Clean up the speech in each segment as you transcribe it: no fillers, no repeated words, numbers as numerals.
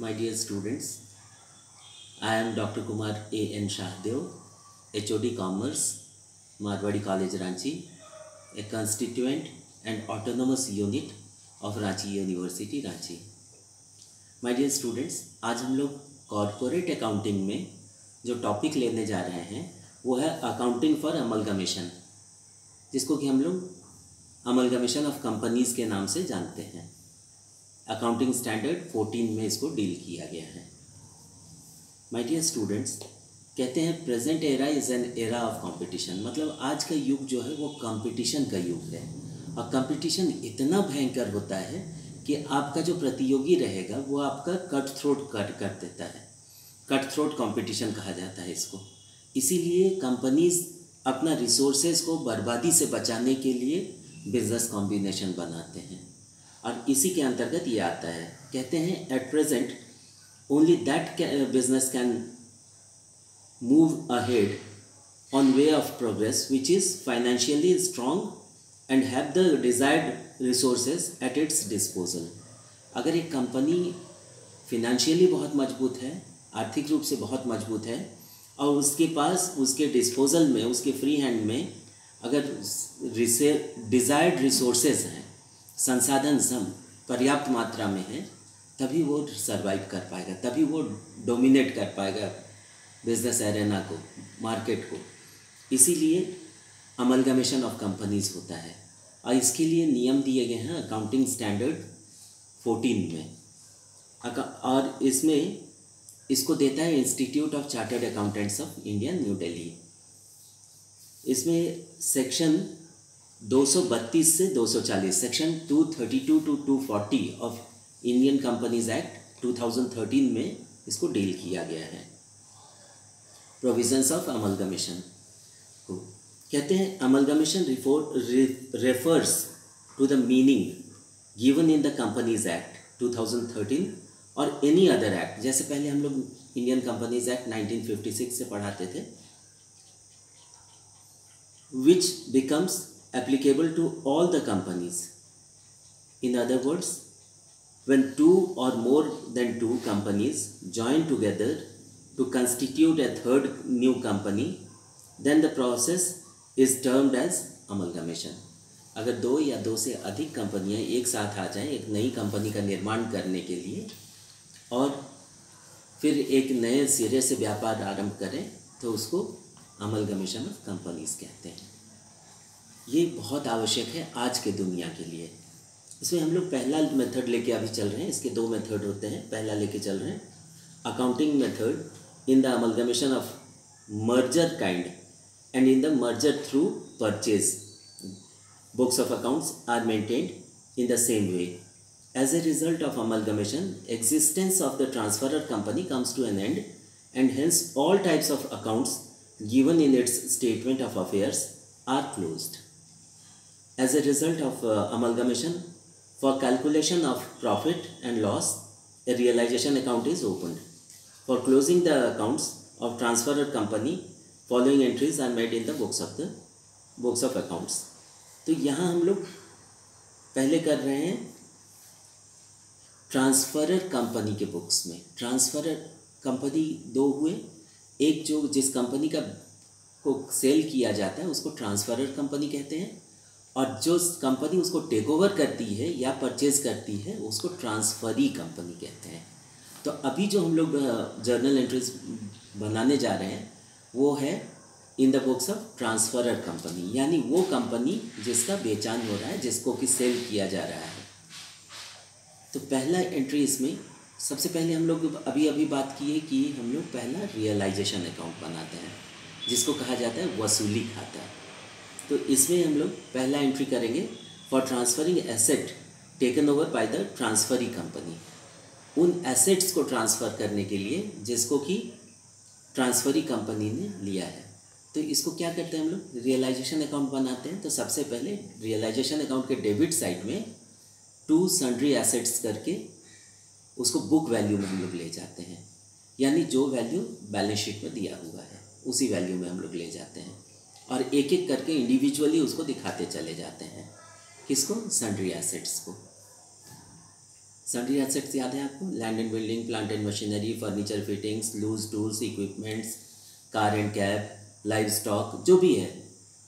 My dear students, I am Dr. Kumar A.N. Shahdev, HOD Commerce, Marwadi College, Ranchi, a constituent and autonomous unit of Ranchi University, Ranchi. My dear students, आज हम लोग corporate accounting में जो topic लेने जा रहे हैं वो है अकाउंटिंग फॉर अमलगमेशन, जिसको कि हम लोग अमलगमेशन ऑफ कंपनीज़ के नाम से जानते हैं। अकाउंटिंग स्टैंडर्ड 14 में इसको डील किया गया है। माय डियर स्टूडेंट्स, कहते हैं present era is an era of competition, मतलब आज का युग जो है वो कंपटीशन का युग है। और कंपटीशन इतना भयंकर होता है कि आपका जो प्रतियोगी रहेगा वो आपका कट थ्रोट कर देता है। कट थ्रोट कंपटीशन कहा जाता है इसको। इसीलिए कंपनीज अपना रिसोर्सेज को बर्बादी से बचाने के लिए बिजनेस कॉम्बिनेशन बनाते हैं, और इसी के अंतर्गत ये आता है। कहते हैं at present only that business can move ahead on way of progress which is financially strong and have the desired resources at its disposal. अगर एक कंपनी फिनेंशियली बहुत मजबूत है, आर्थिक रूप से बहुत मजबूत है, और उसके पास उसके डिस्पोजल में, उसके फ्री हैंड में अगर डिज़ायर्ड रिसोर्सेज हैं, संसाधन सम पर्याप्त मात्रा में है, तभी वो सरवाइव कर पाएगा, तभी वो डोमिनेट कर पाएगा बिजनेस एरेना को, मार्केट को। इसीलिए अमलगमेशन ऑफ कंपनीज होता है, और इसके लिए नियम दिए गए हैं अकाउंटिंग स्टैंडर्ड 14 में। और इसमें इसको देता है Institute of Chartered Accountants of India, New Delhi. इसमें सेक्शन 232 से 240, section 232 to 240 of Indian Companies Act 2013 में इसको डील किया गया है। प्रोविजंस ऑफ अमलगमेशन को कहते हैं amalgamation refers to the meaning given in the Companies Act 2013 और एनी अदर एक्ट। जैसे पहले हम लोग इंडियन कंपनीज एक्ट 1956 से पढ़ाते थे, which becomes applicable to all the companies. In other words, when two or more than two companies join together to constitute a third new company, then the process is termed as amalgamation. अगर दो या दो से अधिक कंपनियां एक साथ आ जाएं एक नई कंपनी का निर्माण करने के लिए और फिर एक नए सिरे से व्यापार आरंभ करें, तो उसको अमलगमेशन ऑफ कंपनीज कहते हैं। ये बहुत आवश्यक है आज के दुनिया के लिए। इसमें हम लोग पहला मेथड लेके अभी चल रहे हैं। इसके दो मेथड होते हैं। पहला लेके चल रहे हैं accounting method in the amalgamation of merger kind and in the merger through purchase. Books of accounts are maintained in the same way. As a result of amalgamation, existence of the transferor company comes to an end, and hence all types of accounts given in its statement of affairs are closed. As a result of amalgamation, for calculation of profit and loss, a realization account is opened. For closing the accounts of transferor company, following entries are made in the books of accounts. तो यहाँ हम लोग पहले कर रहे हैं transferor company के books में। ट्रांसफरर कंपनी दो हुए, एक जो जिस कंपनी का को सेल किया जाता है उसको ट्रांसफरर कंपनी कहते हैं, और जो कंपनी उसको टेक ओवर करती है या परचेज करती है उसको ट्रांसफरी कंपनी कहते हैं। तो अभी जो हम लोग जर्नल एंट्रीज बनाने जा रहे हैं वो है in the books of transferor company, यानी वो कंपनी जिसका बेचान हो रहा है, जिसको कि सेल किया जा रहा है। तो पहला एंट्री इसमें सबसे पहले हम लोग अभी बात की है कि हम लोग पहला रियलाइजेशन अकाउंट बनाते हैं, जिसको कहा जाता है वसूली खाता। तो इसमें हम लोग पहला एंट्री करेंगे for transferring asset taken over by the transferee company. उन एसेट्स को ट्रांसफ़र करने के लिए जिसको कि ट्रांसफरी कंपनी ने लिया है, तो इसको क्या करते हैं हम लोग रियलाइजेशन अकाउंट बनाते हैं। तो सबसे पहले रियलाइजेशन अकाउंट के डेबिट साइड में टू सन्ड्री एसेट्स करके उसको बुक वैल्यू में हम लोग ले जाते हैं, यानी जो वैल्यू बैलेंस शीट में दिया हुआ है उसी वैल्यू में हम लोग ले जाते हैं, और एक एक करके इंडिविजुअली उसको दिखाते चले जाते हैं। किसको? सन्ड्री एसेट्स को। सन्ड्री एसेट्स याद है आपको? Land and building, plant and machinery, furniture fittings, loose tools, equipments, car and cab, livestock, जो भी है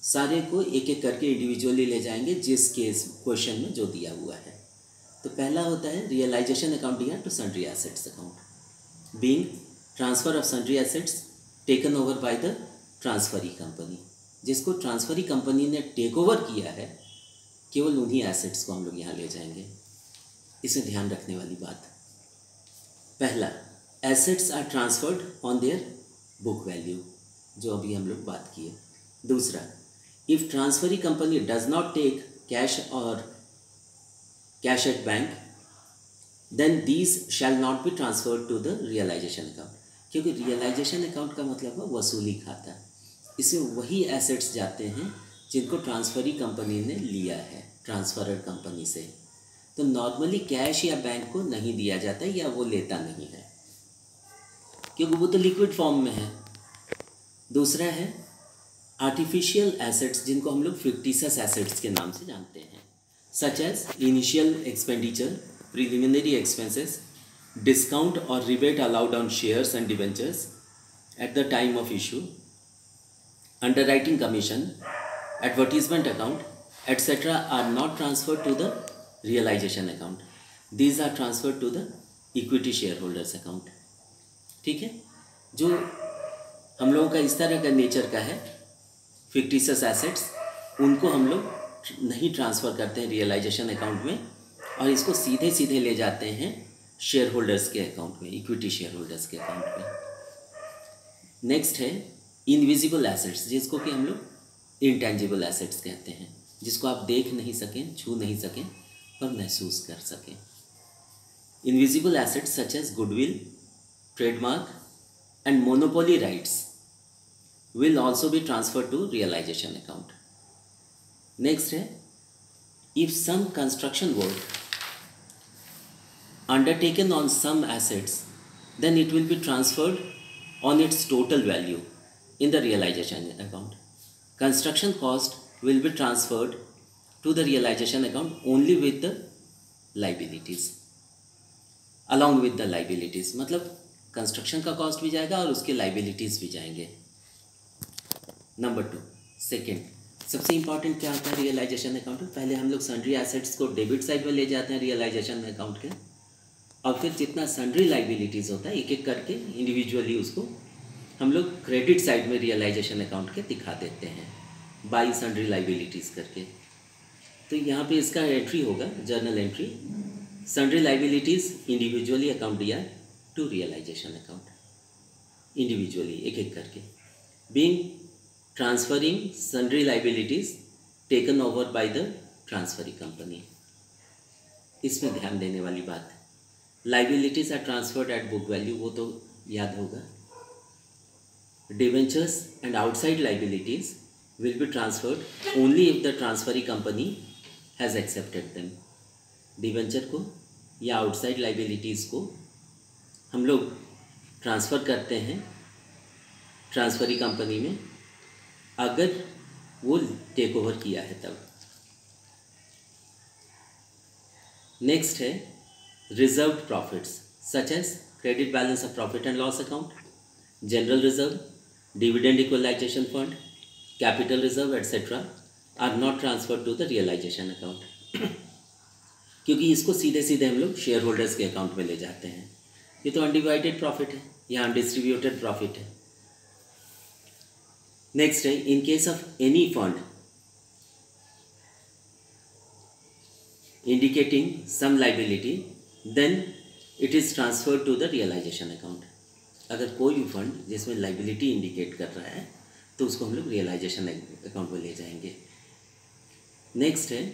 सारे को एक एक करके इंडिविजुअली ले जाएंगे जिस केस क्वेश्चन में जो दिया हुआ है। तो पहला होता है रियलाइजेशन अकाउंट दिया to sundry assets account, being transfer of sundry assets taken over by the transferee company. जिसको ट्रांसफरी कंपनी ने टेक ओवर किया है केवल उन्हीं एसेट्स को हम लोग यहाँ ले जाएंगे। इसे ध्यान रखने वाली बात, पहला assets are transferred on their book value, जो अभी हम लोग बात किए। दूसरा, if transferee company does not take cash और cash at bank then these shall not be transferred to the realisation account, क्योंकि रियलाइजेशन अकाउंट का मतलब है वसूली खाता। इसमें वही एसेट्स जाते हैं जिनको ट्रांसफरी कंपनी ने लिया है ट्रांसफरर कंपनी से। तो नॉर्मली कैश या बैंक को नहीं दिया जाता या वो लेता नहीं है, क्योंकि वो तो लिक्विड फॉर्म में है। दूसरा है आर्टिफिशियल एसेट्स, जिनको हम लोग फिक्टिशियस एसेट्स के नाम से जानते हैं, such as initial expenditure, preliminary expenses, discount और rebate allowed on shares and debentures at the time of issue, underwriting commission, advertisement account, etc. are not transferred to the realization account. These are transferred to the equity shareholders account. ठीक है, जो हम लोगों का इस तरह का nature का है फिक्टिशियस एसेट्स, उनको हम लोग नहीं ट्रांसफ़र करते हैं रियलाइजेशन अकाउंट में, और इसको सीधे सीधे ले जाते हैं शेयर होल्डर्स के अकाउंट में, इक्विटी शेयर होल्डर्स के अकाउंट में। नेक्स्ट है इनविजिबल एसेट्स, जिसको कि हम लोग इंटेंजिबल एसेट्स कहते हैं, जिसको आप देख नहीं सकें, छू नहीं सकें, पर महसूस कर सकें। Invisible assets such as goodwill, trademark and monopoly rights will also be transfer to realisation account. Next है if some construction work undertaken on some assets then it will be transferred on its total value in the realization account. Construction cost will be transferred to the realization account only with the liabilities, along with the liabilities, मतलब construction का cost भी जाएगा और उसके liabilities भी जाएंगे। Number 2, second सबसे important क्या होता है रियलाइजेशन अकाउंट में? पहले हम लोग सन्ड्री एसेट्स को डेबिट साइड में ले जाते हैं रियलाइजेशन अकाउंट के, और फिर जितना सन्ड्री लाइबिलिटीज़ होता है एक एक करके इंडिविजुअली उसको हम लोग क्रेडिट साइड में रियलाइजेशन अकाउंट के दिखा देते हैं बाई सन्ड्री लाइबिलिटीज़ करके। तो यहाँ पे इसका एंट्री होगा, journal entry, sundry liabilities individually account दिया टू रियलाइजेशन अकाउंट, इंडिविजुअली एक एक करके, being transferring sundry liabilities taken over by the transferee company. इसमें ध्यान देने वाली बात, liabilities are transferred at book value, वो तो याद होगा। Debentures and outside liabilities will be transferred only if the transferee company has accepted them. Debenture को या आउटसाइड लाइबिलिटीज़ को हम लोग ट्रांसफ़र करते हैं ट्रांसफरी कंपनी में अगर वो टेक ओवर किया है तब। नेक्स्ट है reserved profits such as credit balance of profit and loss account, general reserve, dividend equalization fund, capital reserve etc. are not transferred to the realization account क्योंकि इसको सीधे सीधे हम लोग शेयर होल्डर्स के अकाउंट में ले जाते हैं। ये तो अनडिवाइडेड प्रॉफिट है या अनडिस्ट्रीब्यूटेड प्रॉफिट है। नेक्स्ट है in case of any fund indicating some liability then it is transferred to the realisation account. अगर कोई भी फंड जिसमें लाइबिलिटी इंडिकेट कर रहा है तो उसको हम लोग रियलाइजेशन अकाउंट में ले जाएंगे। नेक्स्ट है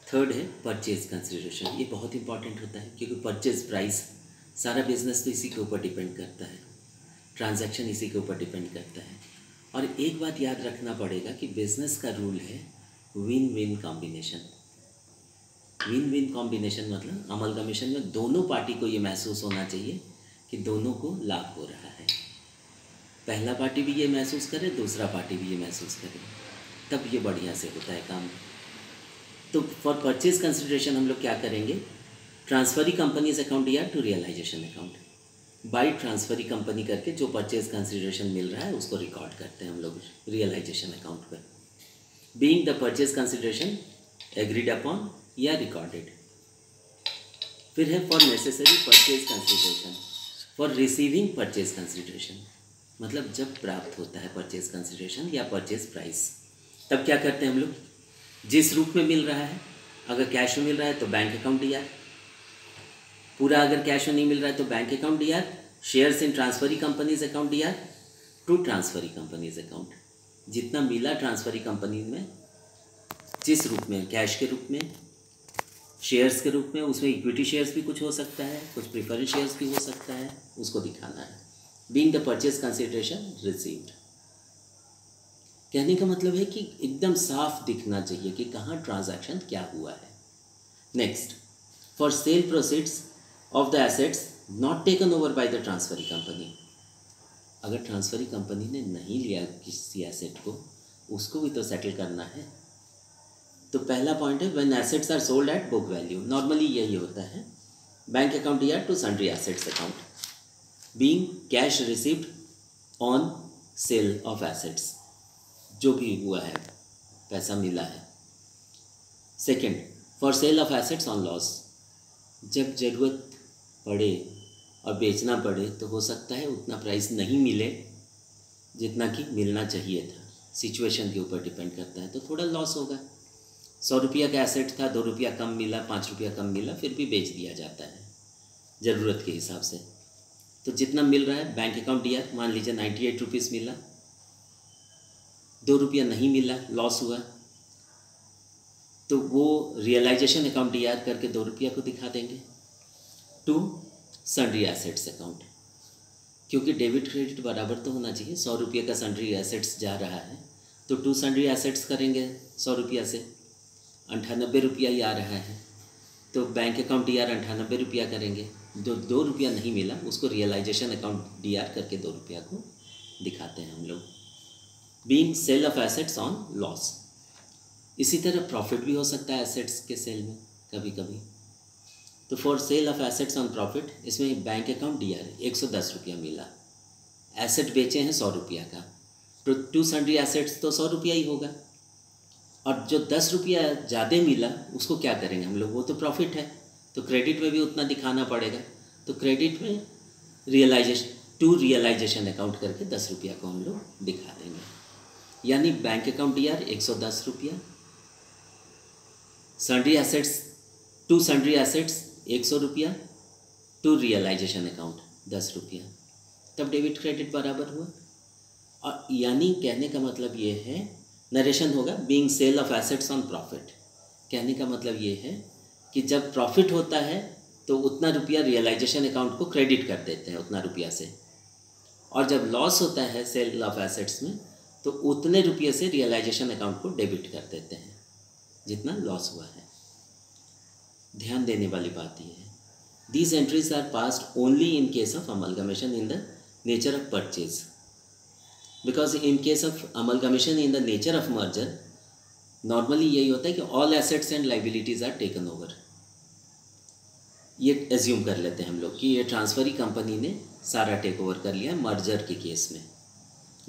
थर्ड है परचेज कंसिडरेशन। ये बहुत इंपॉर्टेंट होता है क्योंकि परचेज प्राइस, सारा बिजनेस तो इसी के ऊपर डिपेंड करता है, ट्रांजैक्शन इसी के ऊपर डिपेंड करता है। और एक बात याद रखना पड़ेगा कि बिजनेस का रूल है win win combination. Win win combination मतलब अमलगमेशन में दोनों पार्टी को ये महसूस होना चाहिए कि दोनों को लाभ हो रहा है। पहला पार्टी भी ये महसूस करे, दूसरा पार्टी भी ये महसूस करे, तब ये बढ़िया से होता है काम। तो फॉर परचेज कंसिडरेशन हम लोग क्या करेंगे, transferee companies account year to realisation account, by transferee company करके जो परचेज कंसिडरेशन मिल रहा है उसको रिकॉर्ड करते हैं हम लोग रियलाइजेशन अकाउंट पर, being the purchase consideration agreed upon या रिकॉर्डेड। फिर है for necessary purchase consideration, for receiving purchase consideration, मतलब जब प्राप्त होता है परचेज कंसिडरेशन या परचेज प्राइस, तब क्या करते हैं हम लोग, जिस रूप में मिल रहा है, अगर कैश में मिल रहा है तो बैंक अकाउंट ईआर, पूरा अगर कैश में नहीं मिल रहा है तो bank account ER, shares in transferee companies account ER to transferee companies account, जितना मिला ट्रांसफरी कंपनी में जिस रूप में, कैश के रूप में, शेयर्स के रूप में, उसमें इक्विटी शेयर्स भी कुछ हो सकता है, कुछ प्रिफरेंस शेयर्स भी हो सकता है, उसको दिखाना है। Being the purchase consideration received, कहने का मतलब है कि एकदम साफ दिखना चाहिए कि कहाँ ट्रांजैक्शन क्या हुआ है। Next, for sale proceeds of the assets not taken over by the transferee company, अगर ट्रांसफरी कंपनी ने नहीं लिया किसी एसेट को, उसको भी तो सेटल करना है। तो पहला पॉइंट है when assets are sold at book value, normally यही होता है, bank account year to sundry assets account, being cash received on sale of assets, जो भी हुआ है पैसा मिला है। Second, for sale of assets on loss, जब ज़रूरत पड़े और बेचना पड़े तो हो सकता है उतना प्राइस नहीं मिले जितना कि मिलना चाहिए था, सिचुएशन के ऊपर डिपेंड करता है, तो थोड़ा लॉस होगा। 100 रुपया का एसेट था, 2 रुपया कम मिला, 5 रुपया कम मिला, फिर भी बेच दिया जाता है ज़रूरत के हिसाब से। तो जितना मिल रहा है बैंक अकाउंट ईयर, मान लीजिए 98 रुपीज़ मिला, 2 रुपया नहीं मिला, लॉस हुआ, तो वो रियलाइजेशन अकाउंट ईयर करके 2 रुपया को दिखा देंगे टू सन्ड्री एसेट्स अकाउंट, क्योंकि डेबिट क्रेडिट बराबर तो होना चाहिए। 100 रुपये का सन्ड्री एसेट्स जा रहा है तो टू सन्ड्री एसेट्स करेंगे 100 रुपया से, 98 रुपया ही आ रहा है तो बैंक अकाउंट डी आर 98 रुपया करेंगे, जो 2 रुपया नहीं मिला उसको रियलाइजेशन अकाउंट डी आर करके 2 रुपया को दिखाते हैं हम लोग, being sale of assets on loss. इसी तरह प्रॉफिट भी हो सकता है एसेट्स के सेल में कभी कभी, तो for sale of assets on profit, इसमें बैंक अकाउंट डी आर 110 रुपया मिला, एसेट बेचे हैं 100 रुपया का, तो टू सन्ड्री एसेट्स तो 100 रुपया ही होगा, और जो 10 रुपया ज़्यादा मिला उसको क्या करेंगे हम लोग, वो तो प्रॉफिट है, तो क्रेडिट में भी उतना दिखाना पड़ेगा, तो क्रेडिट में रियलाइजेशन अकाउंट करके 10 रुपया को हम लोग दिखा देंगे, यानी बैंक अकाउंट डी आर 110 रुपया, sundry assets to sundry assets 100 रुपया, टू रियलाइजेशन अकाउंट 10 रुपया, तब डेबिट क्रेडिट बराबर हुआ। और यानी कहने का मतलब ये है, नरेशन होगा being sale of assets on profit, कहने का मतलब ये है कि जब प्रॉफिट होता है तो उतना रुपया रियलाइजेशन अकाउंट को क्रेडिट कर देते हैं उतना रुपया से, और जब लॉस होता है सेल ऑफ एसेट्स में तो उतने रुपये से रियलाइजेशन अकाउंट को डेबिट कर देते हैं जितना लॉस हुआ है। ध्यान देने वाली बात यह है, these entries are passed only in case of amalgamation in the nature of purchase, because in case of amalgamation in the nature of merger normally यही होता है कि all assets and liabilities are taken over, ये assume कर लेते हैं हम लोग कि ये ट्रांसफरी कंपनी ने सारा टेक ओवर कर लिया मर्जर के केस में।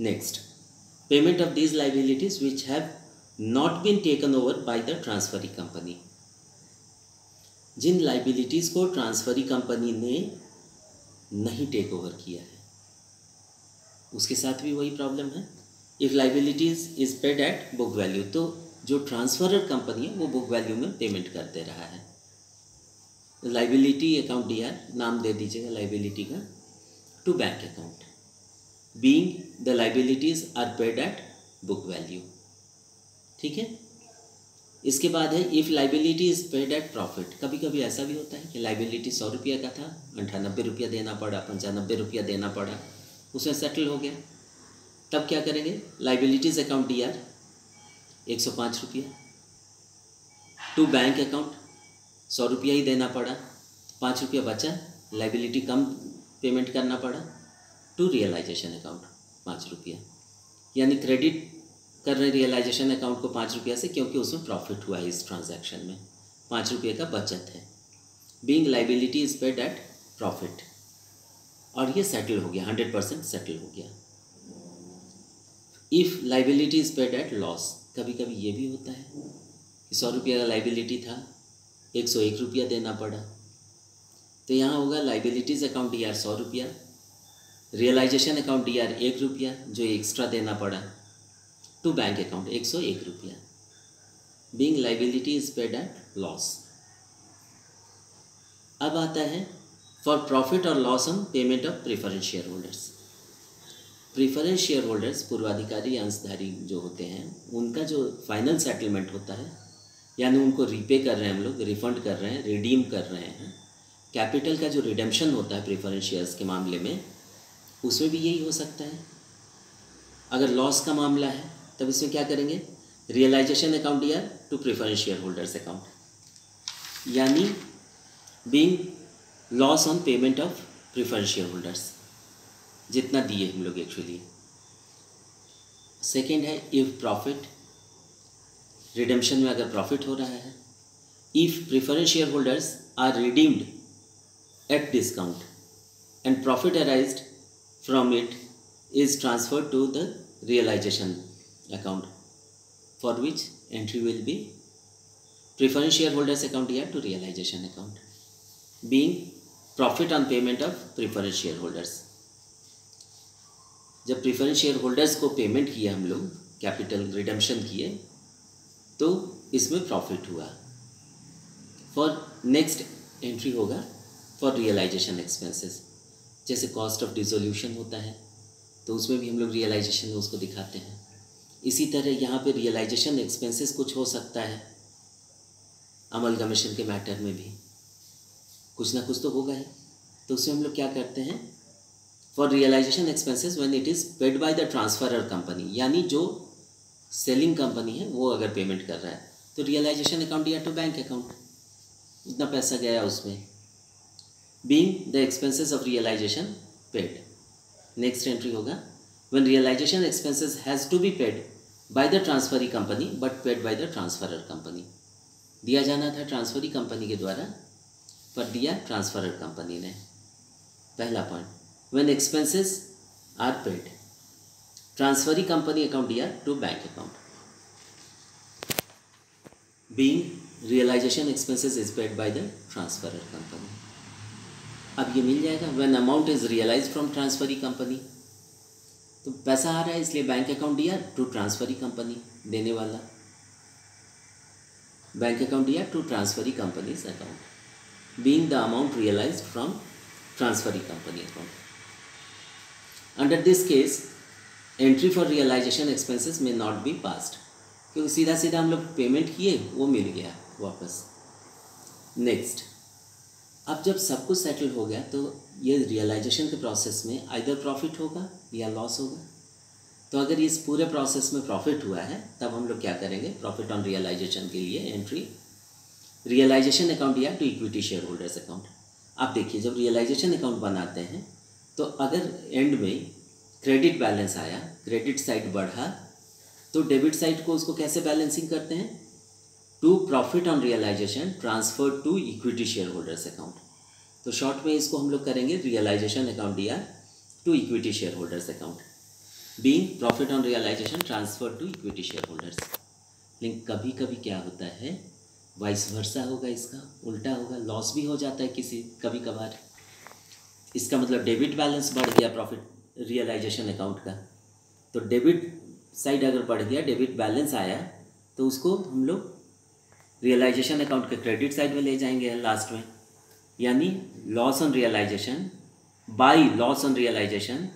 Next, payment of these liabilities which have not been taken over by the transferee company, जिन लाइबिलिटीज़ को ट्रांसफरी कंपनी ने नहीं टेक ओवर किया है उसके साथ भी वही प्रॉब्लम है। If liabilities is paid at book value, तो जो ट्रांसफरर कंपनी है वो बुक वैल्यू में पेमेंट कर दे रहा है। लाइबिलिटी अकाउंट डी आर नाम दे दीजिएगा लाइबिलिटी का, to bank account, being the liabilities are paid at book value, ठीक है। इसके बाद है if liability is paid at profit, कभी कभी ऐसा भी होता है कि लाइबिलिटी 100 रुपया का था, 98 रुपया देना पड़ा, 95 रुपया देना पड़ा, उसमें सेटल हो गया, तब क्या करेंगे, लाइबिलिटीज़ अकाउंट डी आर 105 रुपया, टू बैंक अकाउंट 100 रुपया ही देना पड़ा, 5 रुपया बचा, लाइबिलिटी कम पेमेंट करना पड़ा, टू रियलाइजेशन अकाउंट 5 रुपया, यानी क्रेडिट कर रहे रियलाइजेशन अकाउंट को 5 रुपया से, क्योंकि उसमें प्रॉफिट हुआ है इस ट्रांजैक्शन में, 5 रुपये का बचत है, being liability is paid at profit, और ये सेटल हो गया, 100% सेटल हो गया। If liability is paid at loss, कभी कभी ये भी होता है कि 100 रुपये का लाइबिलिटी था, 101 रुपया देना पड़ा, तो यहाँ होगा लाइबिलिटीज़ अकाउंट डी आर 100 रुपया, रियलाइजेशन अकाउंट डी आर 1 रुपया जो एक्स्ट्रा देना पड़ा, टू बैंक अकाउंट 101 रुपया। Being liability is paid at loss. अब आता है फॉर प्रॉफिट और loss on payment of preference share holders. Preference share holders, पूर्वाधिकारी अंशधारी जो होते हैं, उनका जो फाइनल सेटलमेंट होता है, यानी उनको रीपे कर रहे हैं हम लोग, रिफंड कर रहे हैं, रिडीम कर रहे हैं, कैपिटल का जो रिडेम्पशन होता है प्रेफरेंस शेयर्स के मामले में, उसमें भी यही हो सकता है। अगर लॉस का मामला है तब इसमें क्या करेंगे, रियलाइजेशन अकाउंट या to preference share holders account, यानी being loss on payment of preference share holders, जितना दिए हम लोग एक्चुअली। सेकेंड है इफ प्रॉफिट, रिडेम्पशन में अगर प्रॉफिट हो रहा है, if preference share holders are redeemed at discount and profit arised from it is transferred to the realisation account, for which entry will be preference share holders account या to realisation account, being profit on payment of preference share holders. जब preference share holders को payment किया हम लोग, capital redemption किए, तो इसमें profit हुआ। फॉर नेक्स्ट एंट्री होगा फॉर रियलाइजेशन एक्सपेंसेस, जैसे कॉस्ट ऑफ डिसोल्यूशन होता है तो उसमें भी हम लोग रियलाइजेशन में उसको दिखाते हैं। इसी तरह यहाँ पे रियलाइजेशन एक्सपेंसेस कुछ हो सकता है, अमलगमेशन के मैटर में भी कुछ ना कुछ तो होगा ही, तो उसमें हम लोग क्या करते हैं, for realisation expenses when it is paid by the transferor company, यानी जो सेलिंग कंपनी है वो अगर पेमेंट कर रहा है तो रियलाइजेशन अकाउंट या टू बैंक अकाउंट, इतना पैसा गया उसमें, being the expenses of realisation paid. Next entry होगा when realisation expenses has to be paid by the transferee company but paid by the transferor company, दिया जाना था ट्रांसफरी कंपनी के द्वारा पर दिया ट्रांसफरर कंपनी ने। पहला point, when expenses are paid, transferee company account या to bank account, being realisation expenses is paid by the transferor company. अब ये मिल जाएगा when amount is realise from transferee company, तो पैसा आ रहा है इसलिए बैंक अकाउंट दिया टू ट्रांसफरी कंपनी, देने वाला बैंक अकाउंट दिया to transferee companies account, being the amount realized from transferee company account. Under this case, entry for realization expenses may not be passed, क्योंकि सीधा सीधा हम लोग पेमेंट किए, वो मिल गया वापस। नेक्स्ट, अब जब सब कुछ सेटल हो गया तो ये रियलाइजेशन के प्रोसेस में आइदर प्रॉफिट होगा या लॉस होगा। तो अगर इस पूरे प्रोसेस में प्रॉफिट हुआ है तब हम लोग क्या करेंगे, प्रॉफिट ऑन रियलाइजेशन के लिए एंट्री रियलाइजेशन अकाउंट या to equity share holders account. आप देखिए जब रियलाइजेशन अकाउंट बनाते हैं तो अगर एंड में क्रेडिट बैलेंस आया, क्रेडिट साइड बढ़ा, तो डेबिट साइड को उसको कैसे बैलेंसिंग करते हैं, to profit on realisation transfer to equity share holders account. तो शॉर्ट में इसको हम लोग करेंगे रियलाइजेशन अकाउंट या to equity share holders account, being profit on realisation transfer to equity share holders. लेकिन कभी कभी क्या होता है, वाइस वर्सा होगा, इसका उल्टा होगा, लॉस भी हो जाता है किसी कभी कभार। इसका मतलब डेबिट बैलेंस बढ़ गया प्रॉफिट रियलाइजेशन अकाउंट का, तो डेबिट साइड अगर बढ़ गया, डेबिट बैलेंस आया, तो उसको हम लोग रियलाइजेशन अकाउंट के क्रेडिट साइड में ले जाएंगे लास्ट में, यानी loss on realisation by loss on realisation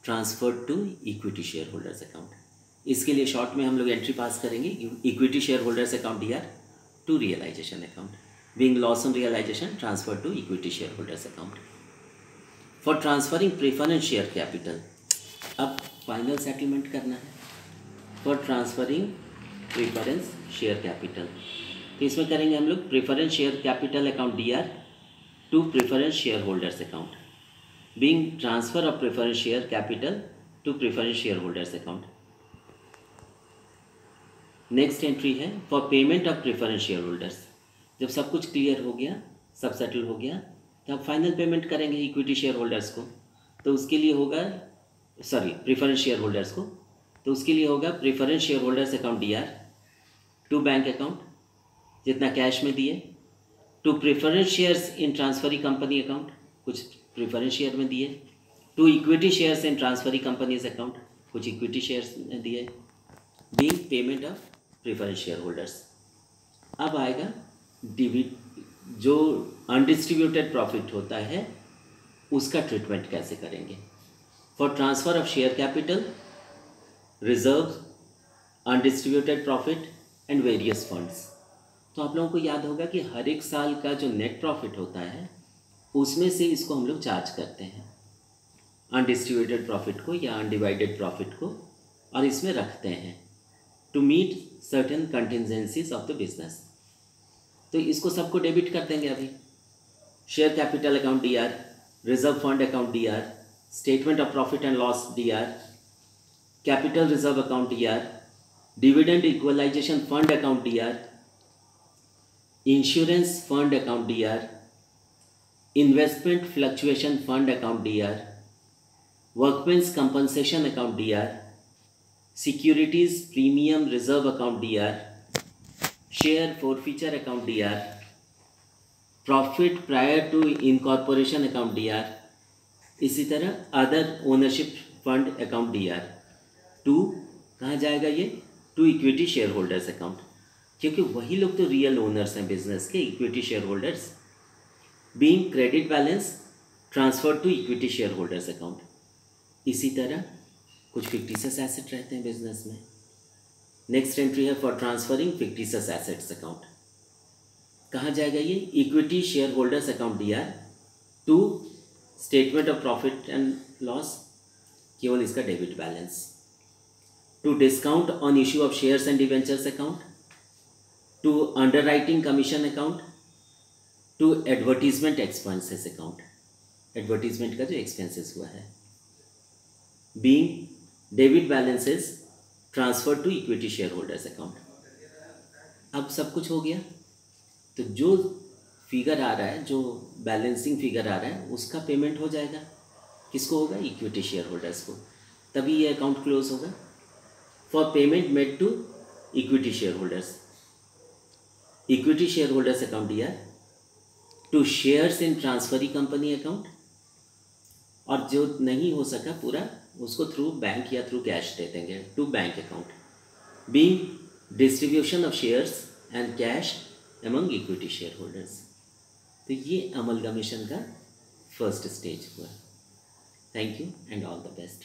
transfer to equity share holders account. इसके लिए शॉर्ट में हम लोग एंट्री पास करेंगे इक्विटी शेयर होल्डर्स अकाउंट या to realisation account, being loss on realisation transfer to equity share holders account. For transferring preference share capital, अब final settlement करना है for transferring preference share capital, तो इसमें करेंगे हम लोग preference share capital account DR to preference share holders account, being transfer of preference share capital to preference share holders account. Next entry है for payment of preference share holders. जब सब कुछ clear हो गया, सब सेटल हो गया। तो अब फाइनल पेमेंट करेंगे इक्विटी शेयर होल्डर्स को, तो उसके लिए होगा प्रेफरेंस शेयर होल्डर्स को, तो उसके लिए होगा preference share holders account DR to bank account जितना कैश में दिए, to preference shares in transferee company account कुछ प्रेफरेंस शेयर में दिए, to equity shares in transferee companies account कुछ इक्विटी शेयर्स में दिए, being payment of preference share holders. अब आएगा जो अनडिस्ट्रीब्यूटेड प्रॉफिट होता है उसका ट्रीटमेंट कैसे करेंगे। For transfer of share capital, reserve, undistributed profit and various funds. तो आप लोगों को याद होगा कि हर एक साल का जो नेट प्रॉफिट होता है उसमें से इसको हम लोग चार्ज करते हैं, अनडिस्ट्रीब्यूटेड प्रॉफिट को या अनडिवाइडेड प्रॉफिट को, और इसमें रखते हैं to meet certain contingencies of the business. तो इसको सबको डेबिट कर देंगे अभी। Share capital account DR, reserve fund account DR, statement of profit and loss DR, capital reserve account DR, dividend equalisation fund account DR, insurance fund account DR, investment fluctuation fund account DR, workmen's compensation account DR, securities premium reserve account DR, share forfeiture account DR, profit prior to incorporation account DR, इसी तरह other ownership fund account DR। To कहाँ जाएगा ये? To equity share holders account, क्योंकि वही लोग तो real owners हैं बिजनेस के, equity share holders. Being credit balance transfer to equity share holders account. इसी तरह कुछ फिक्टिशियस एसेट रहते हैं बिजनेस में। नेक्स्ट एंट्री है for transferring fictitious assets account. कहाँ जाएगा ये? Equity share holders account DR to statement of profit and loss, केवल इसका debit balance, to discount on issue of shares and debentures account, to underwriting commission account, to advertisement expenses account, advertisement का जो expenses हुआ है। Being debit balances transfer to equity share holders account. अब सब कुछ हो गया, तो जो फिगर आ रहा है, जो बैलेंसिंग फिगर आ रहा है, उसका पेमेंट हो जाएगा। किसको होगा? इक्विटी शेयर होल्डर्स को, तभी ये अकाउंट क्लोज होगा। For payment made to equity share holders, equity share holders account DR to shares in transferee company account, और जो नहीं हो सका पूरा उसको थ्रू बैंक या थ्रू कैश दे देंगे to bank account. Being distribution of shares and cash among equity share holders. तो ये अमलगमेशन का फर्स्ट स्टेज हुआ। Thank you and all the best.